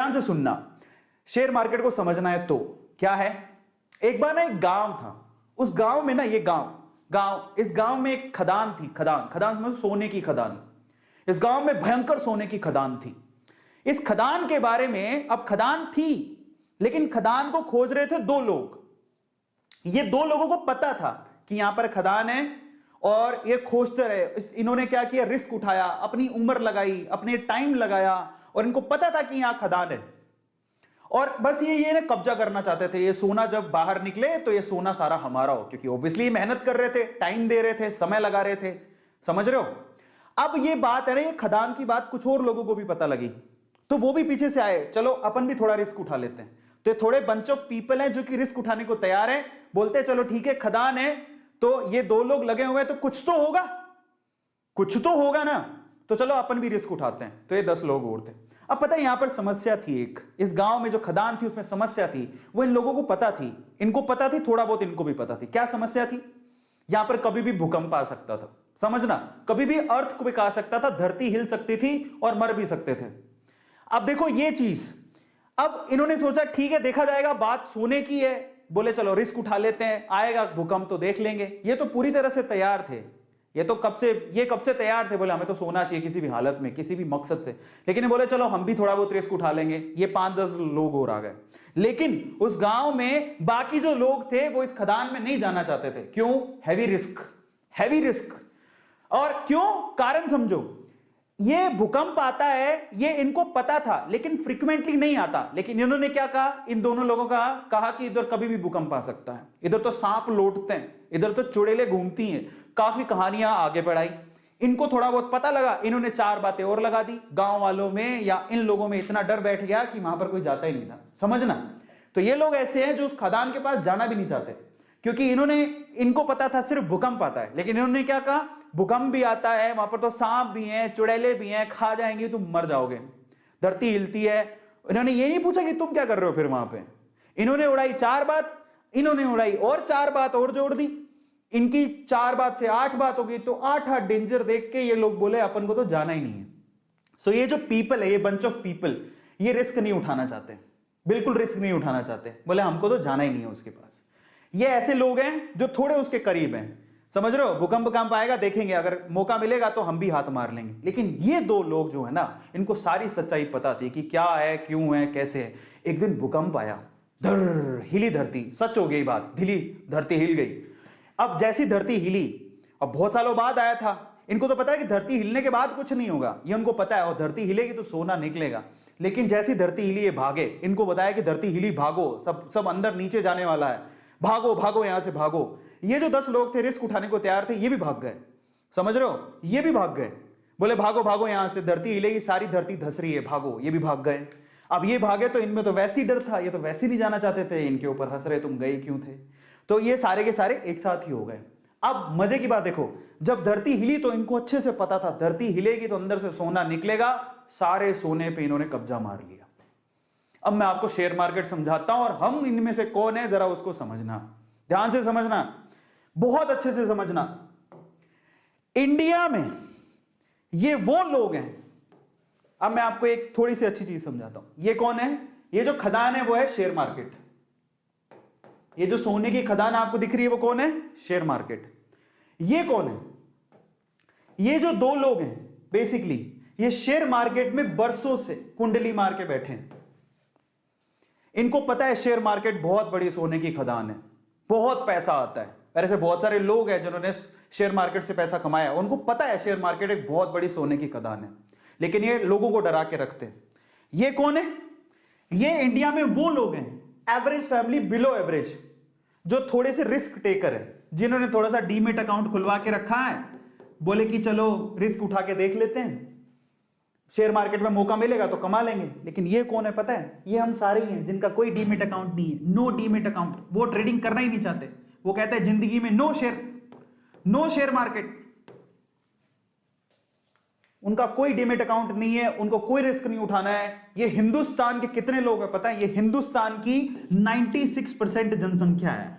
ध्यान से सुनना, शेयर मार्केट को समझना है तो क्या है। एक बार ना एक गांव था, उस गांव में ना, ये इस गांव में एक खदान थी। खदान समझो, सोने की खदान। इस गांव में भयंकर सोने की खदान थी। इस खदान के बारे में, अब खदान थी लेकिन खदान को खोज रहे थे दो लोग। ये दो लोगों को पता था कि यहां पर खदान है और ये खोजते रहे। इन्होंने क्या किया, रिस्क उठाया, अपनी उम्र लगाई, अपने टाइम लगाया, और इनको पता था कि यहां खदान है और बस ये ना कब्जा करना चाहते थे। ये सोना जब बाहर निकले तो ये सोना सारा हमारा हो, क्योंकि ऑब्वियसली मेहनत कर रहे थे, टाइम दे रहे थे, समय लगा रहे थे। समझ रहे हो। अब ये बात है ना, ये खदान की बात कुछ और लोगों को भी पता लगी, तो वो भी पीछे से आए, चलो अपन भी थोड़ा रिस्क उठा लेते हैं। तो थोड़े बंच ऑफ पीपल हैं जो कि रिस्क उठाने को तैयार हैं, बोलते हैं चलो ठीक है, खदान है तो ये दो लोग लगे हुए हैं तो कुछ तो होगा ना, तो चलो अपन भी रिस्क उठाते हैं। तो ये 10 लोग और थे। अब पता है यहां पर समस्या थी एक, इस गांव में जो खदान थी उसमें समस्या थी, वो इन लोगों को पता थी, इनको पता थी, थोड़ा बहुत इनको भी पता थी। क्या समस्या थी, यहां पर कभी भी भूकंप आ सकता था, समझना, कभी भी अर्थक्वेक आ सकता था, धरती हिल सकती थी और मर भी सकते थे। अब देखो ये चीज, अब इन्होंने सोचा ठीक है देखा जाएगा, बात सोने की है, बोले चलो रिस्क उठा लेते हैं, आएगा भूकंप तो देख लेंगे। ये तो पूरी तरह से तैयार थे, ये कब से तैयार थे, बोले हमें तो सोना चाहिए किसी भी हालत में, किसी भी मकसद से। लेकिन ये बोले चलो हम भी थोड़ा बहुत रिस्क उठा लेंगे। ये 5-10 लोग और आ गए, लेकिन उस गांव में बाकी जो लोग थे वो इस खदान में नहीं जाना चाहते थे। क्यों, हैवी रिस्क। और क्यों, कारण समझो, ये भूकंप आता है ये इनको पता था लेकिन फ्रीक्वेंटली नहीं आता। लेकिन इन्होंने क्या कहा, इन दोनों लोगों का कहा कि इधर कभी भी भूकंप आ सकता है, इधर तो सांप लौटते हैं, इधर तो चुड़ैलें घूमती हैं, काफी कहानियां आगे बढ़ाई। इनको थोड़ा बहुत पता लगा, इन्होंने 4 बातें और लगा दी। गांव वालों में या इन लोगों में इतना डर बैठ गया कि वहां पर कोई जाता ही नहीं था, समझना। तो ये लोग ऐसे हैं जो उस खदान के पास जाना भी नहीं चाहते, क्योंकि इनको पता था सिर्फ भूकंप आता है। लेकिन इन्होंने क्या कहा, भूकंप भी आता है, वहां पर तो सांप भी हैं, चुड़ैले भी हैं, खा जाएंगे, तुम मर जाओगे, धरती हिलती है। इन्होंने ये नहीं पूछा कि तुम क्या कर रहे हो फिर वहां पे। इन्होंने उड़ाई 4 बात, इन्होंने उड़ाई और 4 बात और जोड़ दी। इनकी 4 बात से 8 बात हो गई। तो 8 डेंजर देख के ये लोग बोले अपन को तो जाना ही नहीं है। सो ये जो पीपल है, ये बंच ऑफ पीपल, ये रिस्क नहीं उठाना चाहते, बिल्कुल रिस्क नहीं उठाना चाहते। बोले हमको तो जाना ही नहीं है उसके पास। ये ऐसे लोग हैं जो थोड़े उसके करीब हैं, समझ रहे हो। भूकंप आएगा देखेंगे, अगर मौका मिलेगा तो हम भी हाथ मार लेंगे। लेकिन ये 2 लोग जो है ना, इनको सारी सच्चाई पता थी कि क्या है, क्यों है, कैसे है। एक दिन भूकंप आया, धर हिली धरती, सच हो गई बात, धरती हिल गई। अब जैसी धरती हिली, अब बहुत सालों बाद आया था, इनको तो पता है कि धरती हिलने के बाद कुछ नहीं होगा, ये उनको पता है, और धरती हिलेगी तो सोना निकलेगा। लेकिन जैसी धरती हिली ये भागे, इनको बताया कि धरती हिली, भागो, सब अंदर नीचे जाने वाला है, भागो यहां से भागो। ये जो 10 लोग थे रिस्क उठाने को तैयार थे, ये भी भाग गए, समझ रहे हो, ये भी भाग गए। बोले भागो यहां से, धरती हिलेगी, सारी धरती धस रही है, भागो। ये भी भाग गए। अब ये भागे तो इनमें तो वैसे ही डर था, ये तो वैसे ही नहीं जाना चाहते थे, इनके ऊपर हंस रहे तुम गए क्यों थे। तो ये सारे के सारे एक साथ ही हो गए। अब मजे की बात देखो, जब धरती हिली तो इनको अच्छे से पता था धरती हिलेगी तो अंदर से सोना निकलेगा। सारे सोने पे इन्होंने कब्जा मार लिया। अब मैं आपको शेयर मार्केट समझाता हूं और हम इनमें से कौन है जरा उसको समझना, ध्यान से समझना, बहुत अच्छे से समझना। इंडिया में ये वो लोग हैं, अब मैं आपको एक थोड़ी सी अच्छी चीज समझाता हूं। ये कौन है, ये जो खदान है वो है शेयर मार्केट। ये जो सोने की खदान आपको दिख रही है वो कौन है, शेयर मार्केट। ये कौन है, ये जो 2 लोग हैं बेसिकली ये शेयर मार्केट में बरसों से कुंडली मार के बैठे हैं। इनको पता है शेयर मार्केट बहुत बड़ी सोने की खदान है, बहुत पैसा आता है। ऐसे बहुत सारे लोग हैं जिन्होंने शेयर मार्केट से पैसा कमाया, उनको पता है शेयर मार्केट एक बहुत बड़ी सोने की खदान है, लेकिन ये लोगों को डरा के रखते हैं। ये कौन है, ये इंडिया में वो लोग हैं, एवरेज फैमिली, बिलो एवरेज, जो थोड़े से रिस्क टेकर है, जिन्होंने थोड़ा सा डीमेट अकाउंट खुलवा के रखा है, बोले कि चलो रिस्क उठा के देख लेते हैं, शेयर मार्केट में मौका मिलेगा तो कमा लेंगे। लेकिन ये कौन है पता है, ये हम सारे ही हैं जिनका कोई डीमेट अकाउंट नहीं है, नो डीमेट अकाउंट। वो ट्रेडिंग करना ही नहीं चाहते, वो कहते हैं जिंदगी में नो शेयर मार्केट। उनका कोई डीमेट अकाउंट नहीं है, उनको कोई रिस्क नहीं उठाना है। ये हिंदुस्तान के कितने लोग हैं पता है, ये हिंदुस्तान की 96% जनसंख्या है।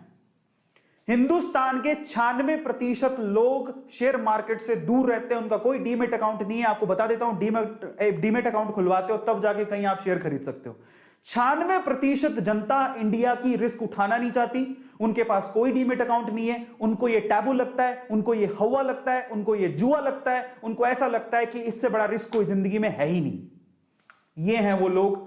हिंदुस्तान के 96% लोग शेयर मार्केट से दूर रहते हैं, उनका कोई डीमेट अकाउंट नहीं है। आपको बता देता हूं, डीमेट अकाउंट खुलवाते हो तब जाके कहीं आप शेयर खरीद सकते हो। 96% जनता इंडिया की रिस्क उठाना नहीं चाहती, उनके पास कोई डीमेट अकाउंट नहीं है, उनको ये टैबू लगता है, उनको ये हवा लगता है, उनको ये जुआ लगता है, उनको ऐसा लगता है कि इससे बड़ा रिस्क कोई जिंदगी में है ही नहीं। ये हैं वो लोग